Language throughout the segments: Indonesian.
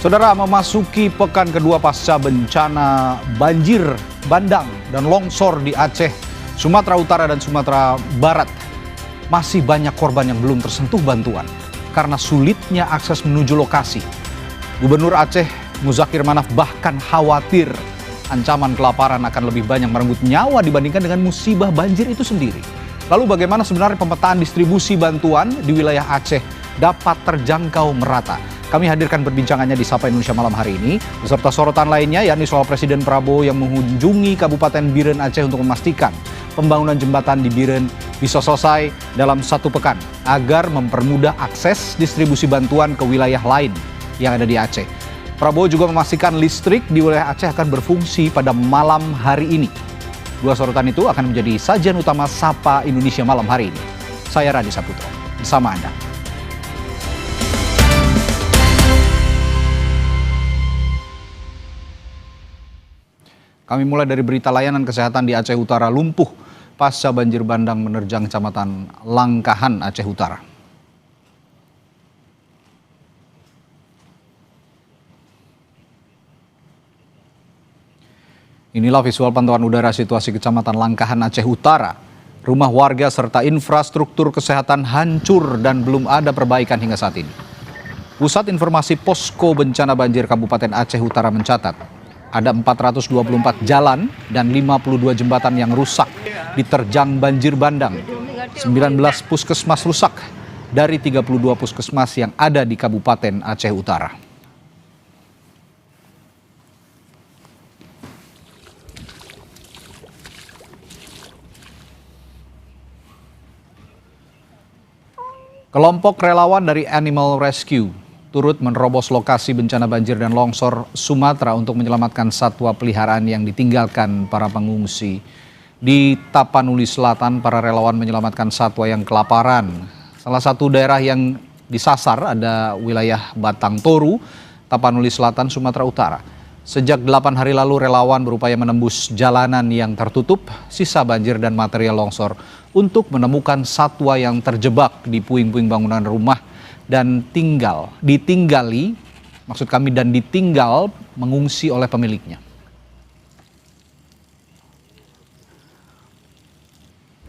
Saudara, memasuki pekan kedua pasca bencana banjir bandang dan longsor di Aceh, Sumatera Utara dan Sumatera Barat, masih banyak korban yang belum tersentuh bantuan karena sulitnya akses menuju lokasi. Gubernur Aceh Muzakir Manaf bahkan khawatir ancaman kelaparan akan lebih banyak merenggut nyawa dibandingkan dengan musibah banjir itu sendiri. Lalu bagaimana sebenarnya pemetaan distribusi bantuan di wilayah Aceh dapat terjangkau merata? Kami hadirkan perbincangannya di Sapa Indonesia malam hari ini, beserta sorotan lainnya yakni soal Presiden Prabowo yang mengunjungi Kabupaten Biren Aceh untuk memastikan pembangunan jembatan di Biren bisa selesai dalam 1 pekan agar mempermudah akses distribusi bantuan ke wilayah lain yang ada di Aceh. Prabowo juga memastikan listrik di wilayah Aceh akan berfungsi pada malam hari ini. Dua sorotan itu akan menjadi sajian utama Sapa Indonesia malam hari ini. Saya Radi Saputro, bersama Anda. Kami mulai dari berita layanan kesehatan di Aceh Utara lumpuh pasca banjir bandang menerjang Kecamatan Langkahan, Aceh Utara. Inilah visual pantauan udara situasi Kecamatan Langkahan, Aceh Utara. Rumah warga serta infrastruktur kesehatan hancur dan belum ada perbaikan hingga saat ini. Pusat Informasi Posko Bencana Banjir Kabupaten Aceh Utara mencatat ada 424 jalan dan 52 jembatan yang rusak diterjang banjir bandang. 19 puskesmas rusak dari 32 puskesmas yang ada di Kabupaten Aceh Utara. Kelompok relawan dari Animal Rescue turut menerobos lokasi bencana banjir dan longsor Sumatera untuk menyelamatkan satwa peliharaan yang ditinggalkan para pengungsi. Di Tapanuli Selatan, para relawan menyelamatkan satwa yang kelaparan. Salah satu daerah yang disasar ada wilayah Batang Toru, Tapanuli Selatan, Sumatera Utara. Sejak 8 hari lalu relawan berupaya menembus jalanan yang tertutup, sisa banjir dan material longsor untuk menemukan satwa yang terjebak di puing-puing bangunan rumah dan ditinggal mengungsi oleh pemiliknya.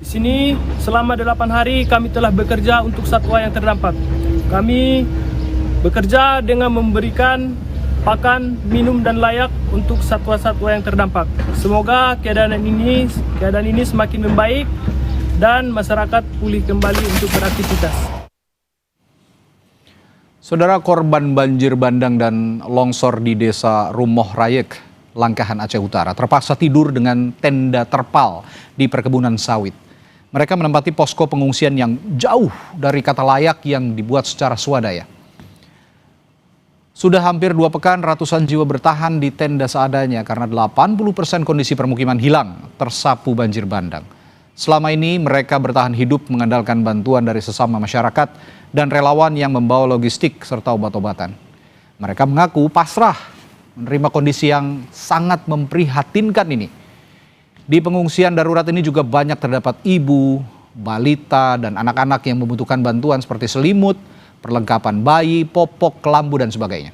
Di sini selama 8 hari kami telah bekerja untuk satwa yang terdampak. Kami bekerja dengan memberikan pakan, minum dan layak untuk satwa-satwa yang terdampak. Semoga keadaan ini semakin membaik dan masyarakat pulih kembali untuk beraktivitas. Saudara, korban banjir bandang dan longsor di desa Rumoh Rayek, Langkahan, Aceh Utara terpaksa tidur dengan tenda terpal di perkebunan sawit. Mereka menempati posko pengungsian yang jauh dari kata layak yang dibuat secara swadaya. Sudah hampir 2 pekan ratusan jiwa bertahan di tenda seadanya karena 80% kondisi permukiman hilang tersapu banjir bandang. Selama ini mereka bertahan hidup mengandalkan bantuan dari sesama masyarakat dan relawan yang membawa logistik serta obat-obatan. Mereka mengaku pasrah menerima kondisi yang sangat memprihatinkan ini. Di pengungsian darurat ini juga banyak terdapat ibu, balita, dan anak-anak yang membutuhkan bantuan seperti selimut, perlengkapan bayi, popok, kelambu, dan sebagainya.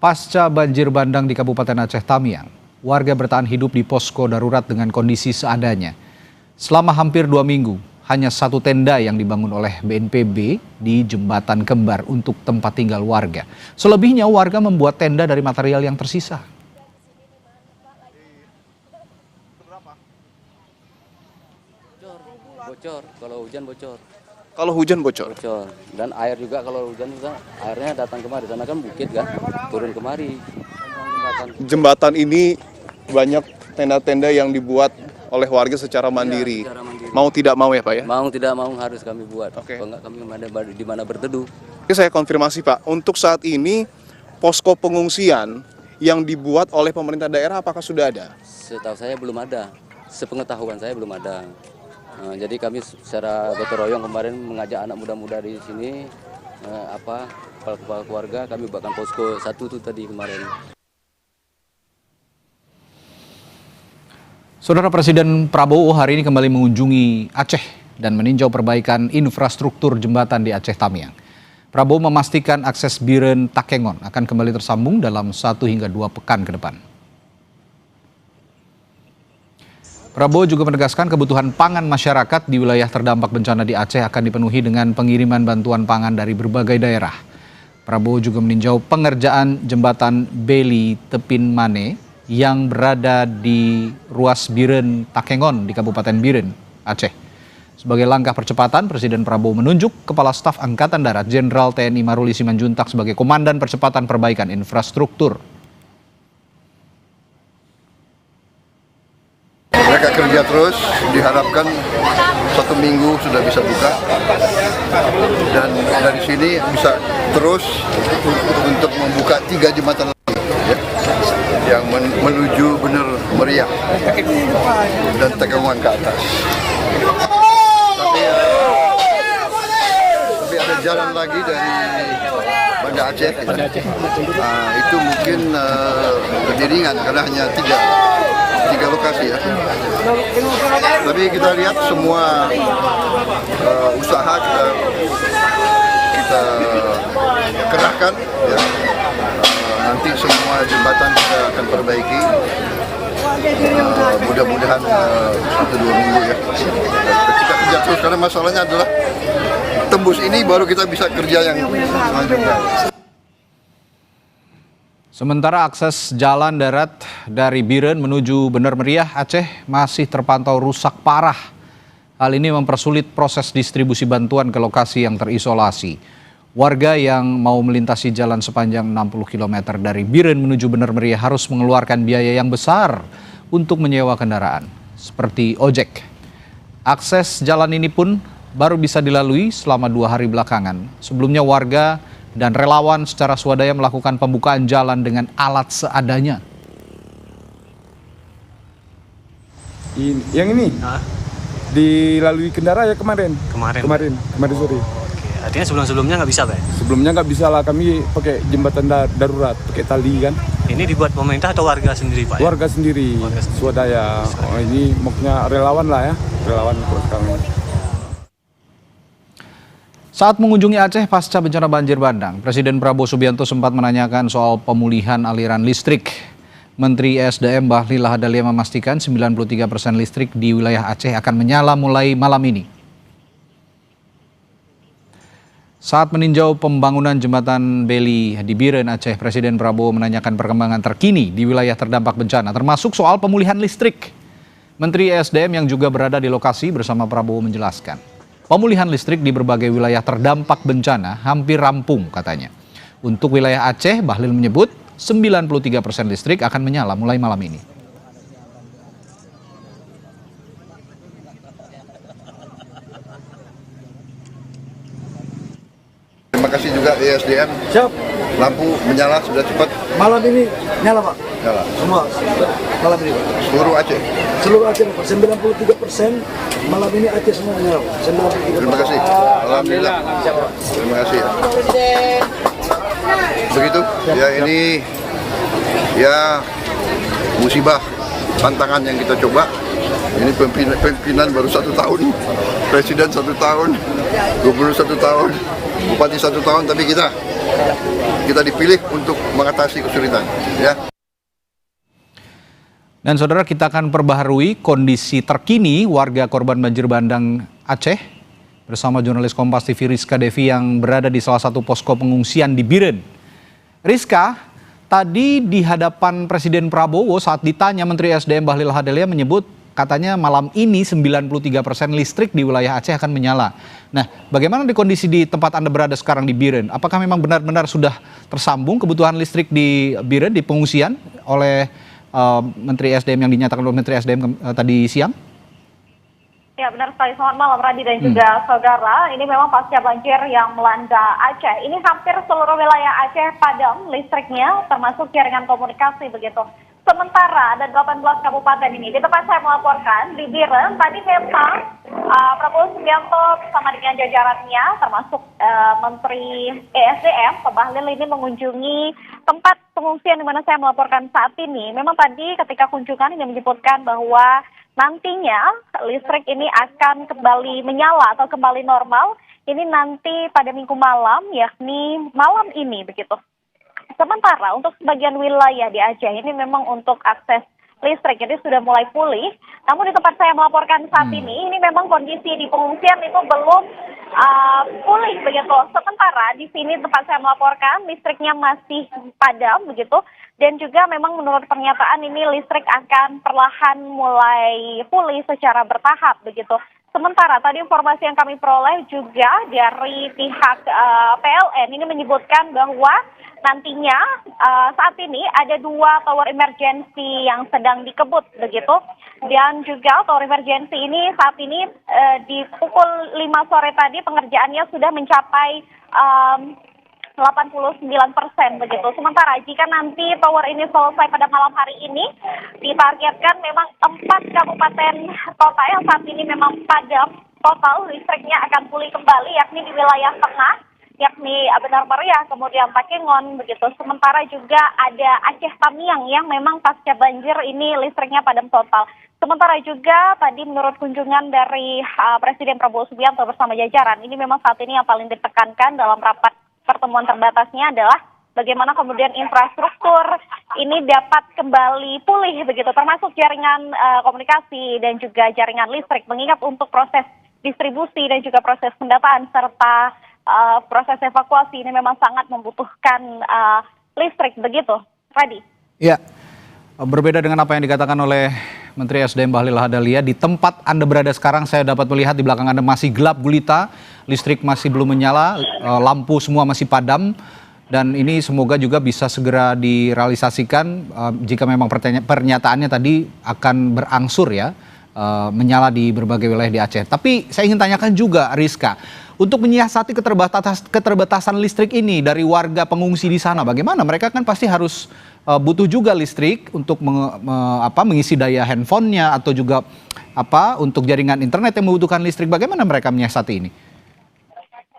Pasca banjir bandang di Kabupaten Aceh Tamiang, warga bertahan hidup di posko darurat dengan kondisi seadanya. Selama hampir 2 minggu, hanya 1 tenda yang dibangun oleh BNPB di Jembatan Kembar untuk tempat tinggal warga. Selebihnya warga membuat tenda dari material yang tersisa. Bocor, kalau hujan bocor. Kalau hujan bocor? Bocor. Dan air juga kalau hujan juga airnya datang kemari. Sana kan bukit kan, turun kemari. Jembatan ini banyak tenda-tenda yang dibuat oleh warga secara mandiri. Secara mandiri. Mau tidak mau ya Pak ya? Mau tidak mau harus kami buat. Oke. Kalau enggak kami di mana berteduh. Oke, saya konfirmasi Pak, untuk saat ini posko pengungsian yang dibuat oleh pemerintah daerah apakah sudah ada? Setahu saya belum ada. Sepengetahuan saya belum ada. Nah, jadi kami secara gotong royong kemarin mengajak anak muda-muda di sini, kepala keluarga, kami buatkan posko 1 itu tadi kemarin. Saudara, Presiden Prabowo hari ini kembali mengunjungi Aceh dan meninjau perbaikan infrastruktur jembatan di Aceh Tamiang. Prabowo memastikan akses Biren Takengon akan kembali tersambung dalam 1 hingga 2 pekan ke depan. Prabowo juga menegaskan kebutuhan pangan masyarakat di wilayah terdampak bencana di Aceh akan dipenuhi dengan pengiriman bantuan pangan dari berbagai daerah. Prabowo juga meninjau pengerjaan jembatan Beli Tepin Mane yang berada di ruas Biren Takengon di Kabupaten Biren, Aceh. Sebagai langkah percepatan, Presiden Prabowo menunjuk Kepala Staf Angkatan Darat Jenderal TNI Maruli Simanjuntak sebagai Komandan Percepatan Perbaikan Infrastruktur. Mereka kerja terus, diharapkan 1 minggu sudah bisa buka, dan dari sini bisa terus untuk membuka 3 jembatan lagi ya, yang menuju Bener Meriah dan Takengon ke atas. Tapi ada jalan lagi dari Banda Aceh. Itu mungkin lebih ringan karena hanya tiga lokasi ya. Tapi kita lihat semua usaha kita kerahkan ya. Nanti semua jembatan kita akan perbaiki. Mudah-mudahan 1-2 minggu ya. Kita kerja terus karena masalahnya adalah tembus ini baru kita bisa kerja yang selanjutnya. Sementara akses jalan darat dari Biren menuju Bener Meriah, Aceh masih terpantau rusak parah. Hal ini mempersulit proses distribusi bantuan ke lokasi yang terisolasi. Warga yang mau melintasi jalan sepanjang 60 km dari Biren menuju Bener Meriah harus mengeluarkan biaya yang besar untuk menyewa kendaraan, seperti ojek. Akses jalan ini pun baru bisa dilalui selama 2 hari belakangan. Sebelumnya warga dan relawan secara swadaya melakukan pembukaan jalan dengan alat seadanya. Yang ini dilalui kendaraan ya kemarin sore. Artinya sebelumnya nggak bisa, Pak? Sebelumnya nggak bisa lah, kami pakai jembatan darurat, pakai tali kan. Ini dibuat pemerintah atau warga sendiri, Pak? Warga sendiri, swadaya. Ini maksudnya relawan lah ya, relawan kami. Saat mengunjungi Aceh pasca bencana banjir bandang, Presiden Prabowo Subianto sempat menanyakan soal pemulihan aliran listrik. Menteri ESDM Bahlil Lahadalia memastikan 93% listrik di wilayah Aceh akan menyala mulai malam ini. Saat meninjau pembangunan jembatan Beli di Biren, Aceh, Presiden Prabowo menanyakan perkembangan terkini di wilayah terdampak bencana, termasuk soal pemulihan listrik. Menteri ESDM yang juga berada di lokasi bersama Prabowo menjelaskan, pemulihan listrik di berbagai wilayah terdampak bencana hampir rampung katanya. Untuk wilayah Aceh, Bahlil menyebut 93% listrik akan menyala mulai malam ini. Terima kasih juga ESDM. Siap. Lampu menyala sudah cepat. Malam ini nyala, Pak. Nyala. Semua malam ini, Pak. Seluruh Aceh. Seluruh Aceh, Pak. 93% malam ini Aceh semua menyala, Pak. 93%. Terima kasih. Alhamdulillah. Terima kasih ya. Begitu. Ya ini ya musibah, tantangan yang kita coba. Ini pimpinan baru 1 tahun, presiden 1 tahun, gubernur 1 tahun, bupati 1 tahun, tapi kita dipilih untuk mengatasi kesulitan. Ya. Dan saudara, kita akan perbaharui kondisi terkini warga korban banjir bandang Aceh bersama jurnalis Kompas TV Rizka Devi yang berada di salah satu posko pengungsian di Biren. Rizka, tadi di hadapan Presiden Prabowo saat ditanya, Menteri SDM Bahlil Lahadalia menyebut katanya malam ini 93% listrik di wilayah Aceh akan menyala. Nah, bagaimana di kondisi di tempat Anda berada sekarang di Biren? Apakah memang benar-benar sudah tersambung kebutuhan listrik di Biren, di pengungsian oleh Menteri SDM yang dinyatakan oleh Menteri SDM tadi siang? Ya, benar sekali. Selamat malam Radi dan juga saudara. Ini memang pasca banjir yang melanda Aceh. Ini hampir seluruh wilayah Aceh padam listriknya, termasuk jaringan komunikasi begitu. Sementara ada 18 kabupaten ini. Di tempat saya melaporkan di Biren, tadi memang Prabowo Subianto bersama dengan jajarannya, termasuk Menteri ESDM, Pak Bahlil ini mengunjungi tempat pengungsian di mana saya melaporkan saat ini. Memang tadi ketika kunjungan ini menyebutkan bahwa nantinya listrik ini akan kembali menyala atau kembali normal. Ini nanti pada minggu malam, yakni malam ini begitu. Sementara untuk sebagian wilayah di Aceh ini memang untuk akses listrik ini sudah mulai pulih. Namun di tempat saya melaporkan saat ini memang kondisi di pengungsian itu belum pulih begitu. Sementara di sini tempat saya melaporkan listriknya masih padam begitu. Dan juga memang menurut pernyataan ini listrik akan perlahan mulai pulih secara bertahap begitu. Sementara tadi informasi yang kami peroleh juga dari pihak PLN ini menyebutkan bahwa nantinya saat ini ada 2 tower emergency yang sedang dikebut begitu. Dan juga tower emergency ini saat ini di pukul 5 sore tadi pengerjaannya sudah mencapai 89% begitu. Sementara jika nanti tower ini selesai pada malam hari ini, ditargetkan memang 4 kabupaten kota yang saat ini memang padam total listriknya akan pulih kembali, yakni di wilayah tengah, yakni Benar Meriah, kemudian Takengon begitu. Sementara juga ada Aceh Tamiang yang memang pasca banjir ini listriknya padam total. Sementara juga tadi menurut kunjungan dari Presiden Prabowo Subianto bersama jajaran, ini memang saat ini yang paling ditekankan dalam rapat pertemuan terbatasnya adalah bagaimana kemudian infrastruktur ini dapat kembali pulih begitu, termasuk jaringan komunikasi dan juga jaringan listrik, mengingat untuk proses distribusi dan juga proses pendataan serta proses evakuasi ini memang sangat membutuhkan listrik begitu. Radi. Ya, berbeda dengan apa yang dikatakan oleh Menteri SDM Bahlil Lahadalia, di tempat Anda berada sekarang saya dapat melihat di belakang Anda masih gelap gulita, listrik masih belum menyala, lampu semua masih padam, dan ini semoga juga bisa segera direalisasikan jika memang pernyataannya tadi akan berangsur ya, menyala di berbagai wilayah di Aceh. Tapi saya ingin tanyakan juga Rizka, untuk menyiasati keterbatasan listrik ini dari warga pengungsi di sana, bagaimana? Mereka kan pasti harus butuh juga listrik untuk mengisi daya handphonenya atau juga untuk jaringan internet yang membutuhkan listrik. Bagaimana mereka menyiasati ini?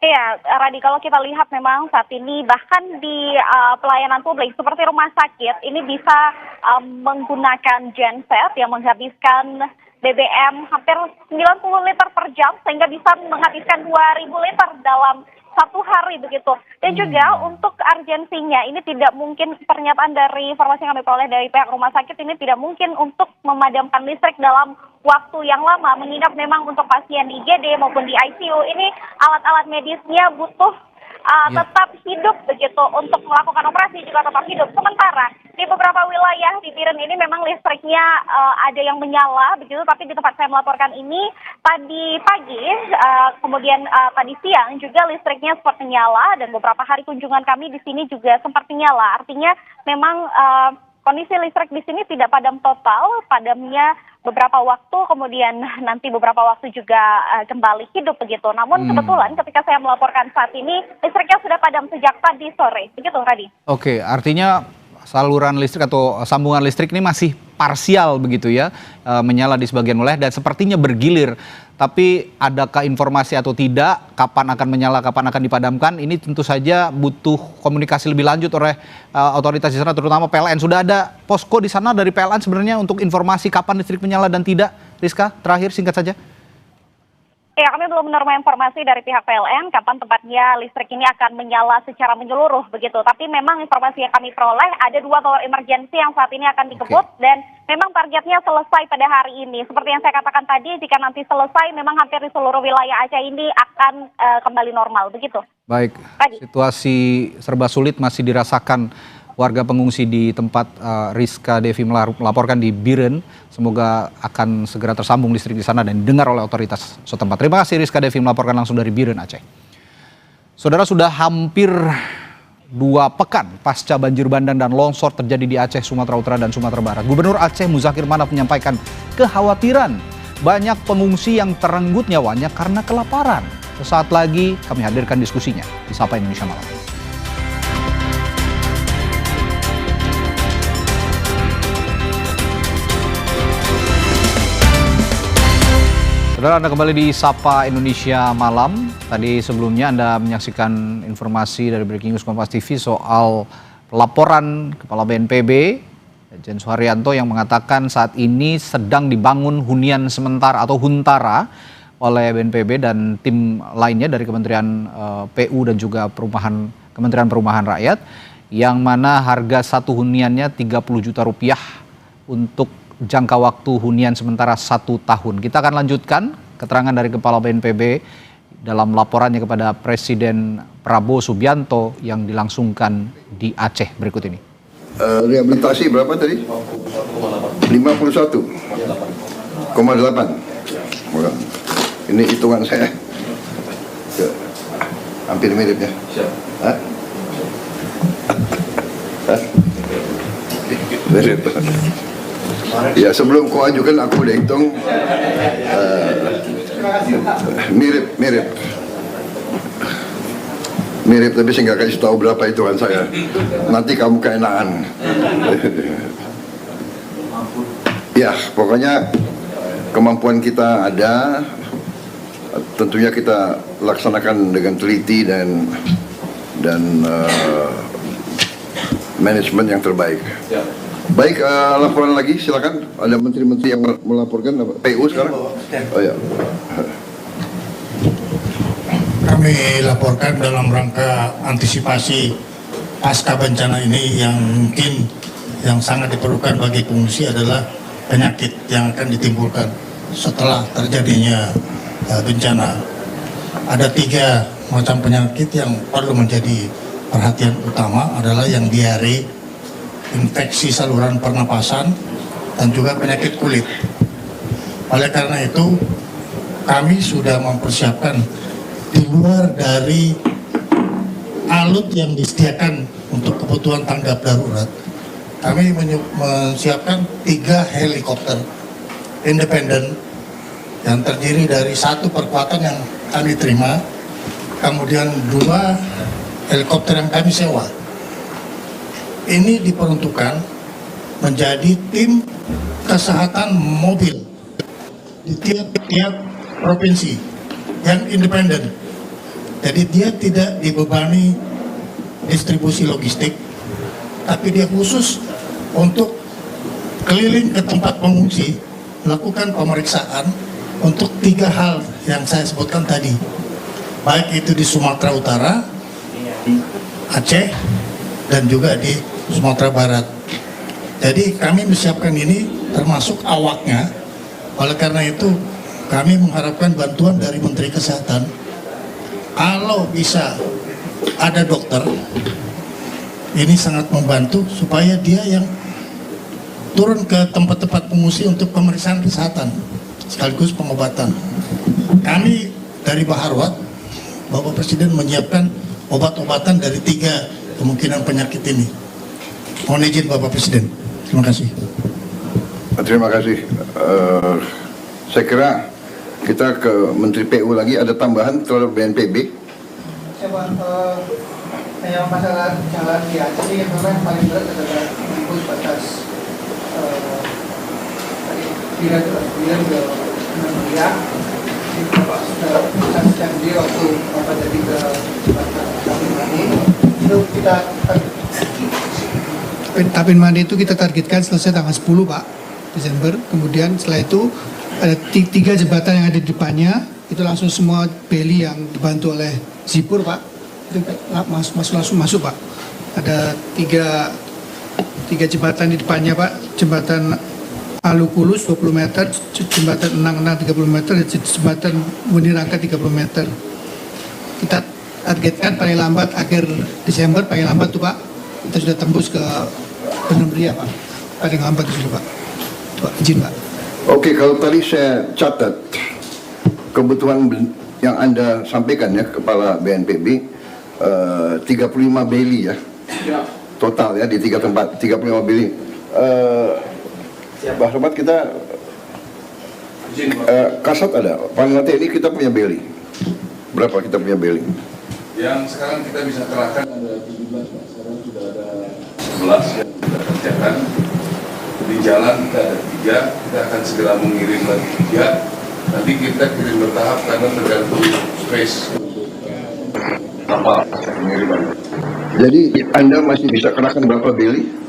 Iya, Radi, kalau kita lihat memang saat ini bahkan di pelayanan publik seperti rumah sakit ini bisa menggunakan genset yang menghabiskan BBM hampir 90 liter per jam sehingga bisa menghabiskan 2.000 liter dalam satu hari begitu. Dan juga untuk urgensinya ini tidak mungkin, pernyataan dari informasi yang kami peroleh dari pihak rumah sakit ini tidak mungkin untuk memadamkan listrik dalam waktu yang lama, mengingat memang untuk pasien di IGD maupun di ICU ini alat-alat medisnya butuh tetap hidup begitu, untuk melakukan operasi juga tetap hidup. Sementara di beberapa wilayah di Biren ini memang listriknya ada yang menyala begitu, tapi di tempat saya melaporkan ini tadi pagi kemudian tadi siang juga listriknya sempat menyala, dan beberapa hari kunjungan kami di sini juga sempat menyala. Artinya memang kondisi listrik di sini tidak padam total, padamnya beberapa waktu, kemudian nanti beberapa waktu juga kembali hidup begitu. Namun kebetulan ketika saya melaporkan saat ini listriknya sudah padam sejak tadi sore, begitu Radi. Oke, artinya saluran listrik atau sambungan listrik ini masih parsial begitu ya, menyala di sebagian wilayah dan sepertinya bergilir. Tapi adakah informasi atau tidak kapan akan menyala, kapan akan dipadamkan? Ini tentu saja butuh komunikasi lebih lanjut oleh otoritas di sana, terutama PLN. Sudah ada posko di sana dari PLN sebenarnya untuk informasi kapan listrik menyala dan tidak? Rizka, terakhir singkat saja. Ya, kami belum menerima informasi dari pihak PLN kapan tepatnya listrik ini akan menyala secara menyeluruh begitu. Tapi memang informasi yang kami peroleh ada 2 tower emergency yang saat ini akan dikebut dan memang targetnya selesai pada hari ini. Seperti yang saya katakan tadi, jika nanti selesai memang hampir di seluruh wilayah Aceh ini akan kembali normal begitu. Baik, situasi serba sulit masih dirasakan warga pengungsi di tempat Rizka Devi melaporkan di Biren. Semoga akan segera tersambung listrik di sana dan didengar oleh otoritas setempat. Terima kasih Rizka Devi melaporkan langsung dari Biren, Aceh. Saudara, sudah hampir 2 pekan pasca banjir bandang dan longsor terjadi di Aceh, Sumatera Utara dan Sumatera Barat. Gubernur Aceh Muzakir Manaf menyampaikan kekhawatiran banyak pengungsi yang terenggut nyawanya karena kelaparan. Sesaat lagi kami hadirkan diskusinya di Sapa Indonesia Malam. Saudara, Anda kembali di Sapa Indonesia Malam. Tadi sebelumnya Anda menyaksikan informasi dari Breaking News Kompas TV soal laporan Kepala BNPB Jen Suharyanto yang mengatakan saat ini sedang dibangun hunian sementara atau huntara oleh BNPB dan tim lainnya dari Kementerian PU dan juga Kementerian Perumahan Rakyat, yang mana harga satu huniannya 30 juta rupiah untuk jangka waktu hunian sementara 1 tahun. Kita akan lanjutkan keterangan dari Kepala BNPB dalam laporannya kepada Presiden Prabowo Subianto yang dilangsungkan di Aceh berikut ini. Rehabilitasi berapa tadi? 51,8. Ini hitungan saya. Hampir mirip ya. Hah? Mirip. Ya, sebelum kau ajukan aku udah hitung. Mirip, tapi saya nggak kasih tahu berapa hitungan saya. Nanti kamu keenaan. Ya, pokoknya kemampuan kita ada. Tentunya kita laksanakan dengan teliti dan manajemen yang terbaik. Baik, laporan lagi silakan. Ada menteri-menteri yang melaporkan apa? PU sekarang? Oh ya. Kami laporkan dalam rangka antisipasi pasca bencana ini yang mungkin yang sangat diperlukan bagi pengungsi adalah penyakit yang akan ditimbulkan setelah terjadinya bencana. Ada 3 macam penyakit yang perlu menjadi perhatian utama, adalah yang diare, infeksi saluran pernapasan, dan juga penyakit kulit. Oleh karena itu, kami sudah mempersiapkan di luar dari alut yang disediakan untuk kebutuhan tanggap darurat. Kami menyiapkan 3 helikopter independen yang terdiri dari 1 perkuatan yang kami terima, kemudian 2 helikopter yang kami sewa. Ini diperuntukkan menjadi tim kesehatan mobil di tiap-tiap provinsi yang independen. Jadi dia tidak dibebani distribusi logistik, tapi dia khusus untuk keliling ke tempat pengungsi, melakukan pemeriksaan untuk 3 hal yang saya sebutkan tadi, baik itu di Sumatera Utara, Aceh, dan juga di Sumatera Barat. Jadi kami menyiapkan ini termasuk awaknya. Oleh karena itu kami mengharapkan bantuan dari Menteri Kesehatan. Kalau bisa ada dokter, ini sangat membantu supaya dia yang turun ke tempat-tempat pengungsi untuk pemeriksaan kesehatan sekaligus pengobatan. Kami dari Baharwat, Bapak Presiden menyiapkan obat-obatan dari 3 kemungkinan penyakit ini. Mohon izin Bapak Presiden. Terima kasih. Terima kasih. Saya kira kita ke Menteri PU lagi. Ada tambahan terhadap BNPB? Yang masalah jalan di Aceh ini memang paling berat adalah tembus batas bila juga miliar. Bapak sudah janji waktu Bapak jadi ke Tapin Mani itu kita Tapin Mani itu kita targetkan selesai tanggal 10 Pak Desember. Kemudian setelah itu ada 3 jembatan yang ada di depannya itu langsung semua beli yang dibantu oleh Zipur Pak, itu langsung masuk Pak. Ada 3 jembatan di depannya Pak, jembatan Alukulus 20 meter, jembatan Enang 30 meter, dan jembatan Munirangka 30 meter. Kita targetkan paling lambat akhir Desember, paling lambat tuh Pak, kita sudah tembus ke Benam Ria Pak, paling lambat di situ Pak. Pak, izin Pak. Oke, kalau tadi saya catat kebutuhan yang Anda sampaikan ya, Kepala BNPB, 35 beli ya, total ya di 3 tempat, 35 beli. Bah Sobat, kita kasat ada, paling nanti ini kita punya beli. Berapa kita punya beli? Yang sekarang kita bisa kerahkan ada 17, Pak. Sekarang sudah ada 11 yang kita kerjakan. Di jalan kita ada 3, kita akan segera mengirim lagi 3. Nanti kita kirim bertahap karena tergantung space untuk kapal pengiriman. Jadi Anda masih bisa kerahkan berapa beli?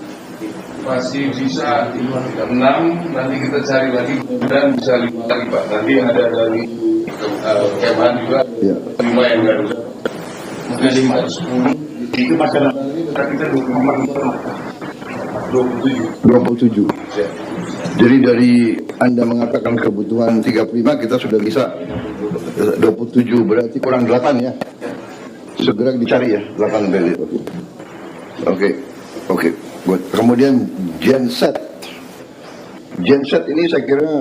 masih bisa 6, nanti kita cari lagi dan bisa 5 lagi Pak. Nanti ada dari Kemhan juga 5 yang Garuda. Mungkin 5 10 itu masalah kita 27. Jadi dari Anda mengatakan kebutuhan 35, kita sudah bisa 27, berarti kurang 8 ya. Segera dicari ya 8 beli. Oke. Good. Kemudian genset ini saya kira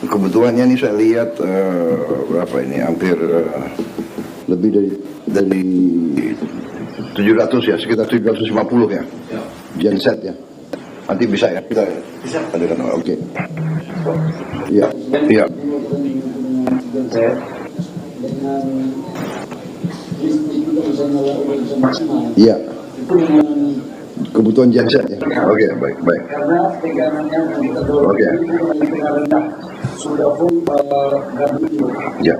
kebutuhannya ini saya lihat berapa ini, hampir lebih dari 700 ya, sekitar 750 ya. Genset ya. Nanti bisa ya kita adakan. Oke. Iya. Iya. Kebutuhan genset ya. Oke, baik. Oke. Sudah full Ya.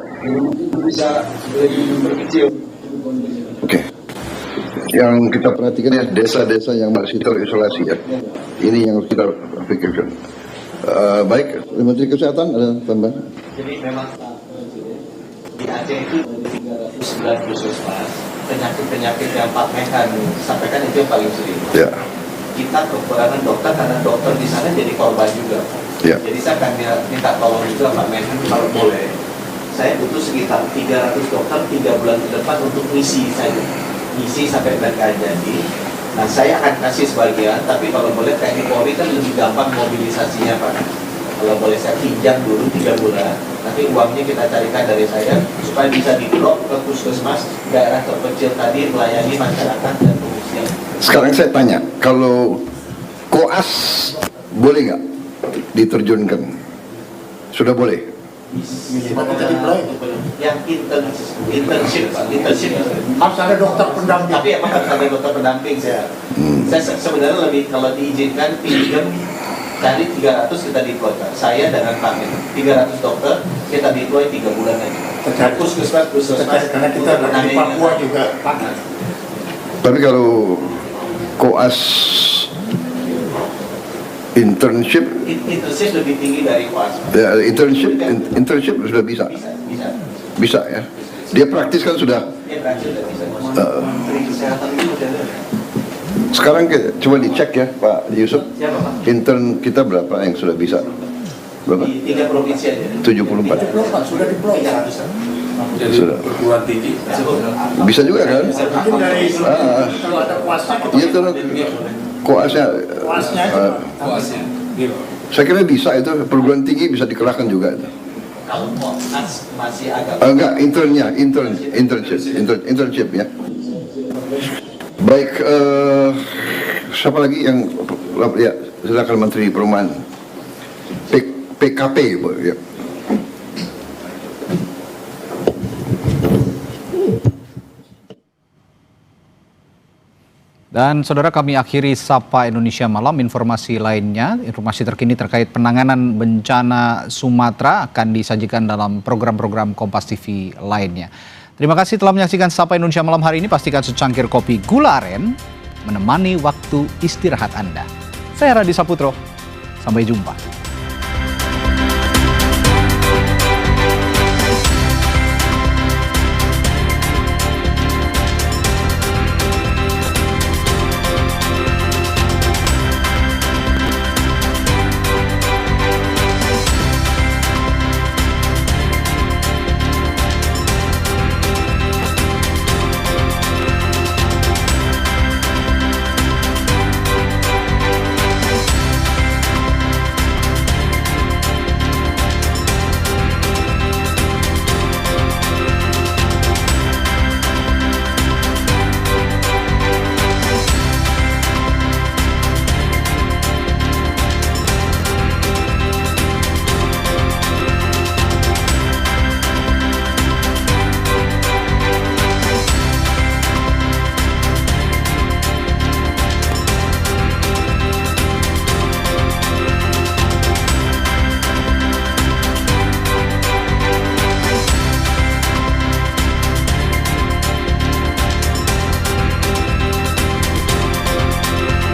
bisa lebih kecil. Oke. Yang kita perhatikan ya desa-desa yang masih terisolasi ya. Ini yang harus kita pikirkan. Baik, Menteri Kesehatan ada tambahan? Jadi memang di Aceh itu 309 puskesmas, penyakit-penyakit yang Pak Menhan sampaikan itu yang paling sering. Ya. Kita kekurangan dokter karena dokter di sana jadi korban juga. Ya. Jadi saya akan minta tolong juga Pak Menhan kalau boleh. Saya butuh sekitar 300 dokter 3 bulan ke depan untuk ngisi sampai mereka jadi. Nah saya akan kasih sebagian, tapi kalau boleh TNI Polri kan lebih gampang mobilisasinya Pak. Kalau boleh saya pinjam dulu 3 bulan, nanti uangnya kita carikan dari saya supaya bisa di-drop ke puskesmas daerah terpencil tadi melayani masyarakat dan pengungsian. Sekarang saya tanya, kalau koas boleh nggak diterjunkan? Sudah boleh? Yang internship Harus ada dokter pendamping. Tapi emang harus ada dokter pendamping saya sebenarnya lebih kalau diizinkan pinjam dari 300 kita deploy. Saya dengan Pak Men 300 dokter kita deploy 3 bulan aja. Puskesmas Karena kita di Papua juga pakai. Tapi kalau koas internship lebih tinggi dari koas. Ya, internship sudah bisa. Bisa ya. Dia praktis kan sudah. Sekarang coba dicek ya Pak Yusuf. Intern kita berapa yang sudah bisa? Berapa? Di 3 provinsi aja. 74. Sudah deploy. Jadi Sudah. perguruan tinggi. Bisa juga kan? Mungkin dari kalau ada kuasnya Iya tuh koasnya. Kuasnya. Saya kira bisa itu, perguruan tinggi bisa dikerahkan juga itu. Kalau masih agak Enggak, internship ya. Baik, siapa lagi yang ya, silakan Menteri Perumahan. PKP ya. Dan saudara, kami akhiri Sapa Indonesia Malam. Informasi lainnya, informasi terkini terkait penanganan bencana Sumatera akan disajikan dalam program-program Kompas TV lainnya. Terima kasih telah menyaksikan Sapa Indonesia Malam hari ini. Pastikan secangkir kopi gula aren menemani waktu istirahat Anda. Saya Radi Saputro, sampai jumpa.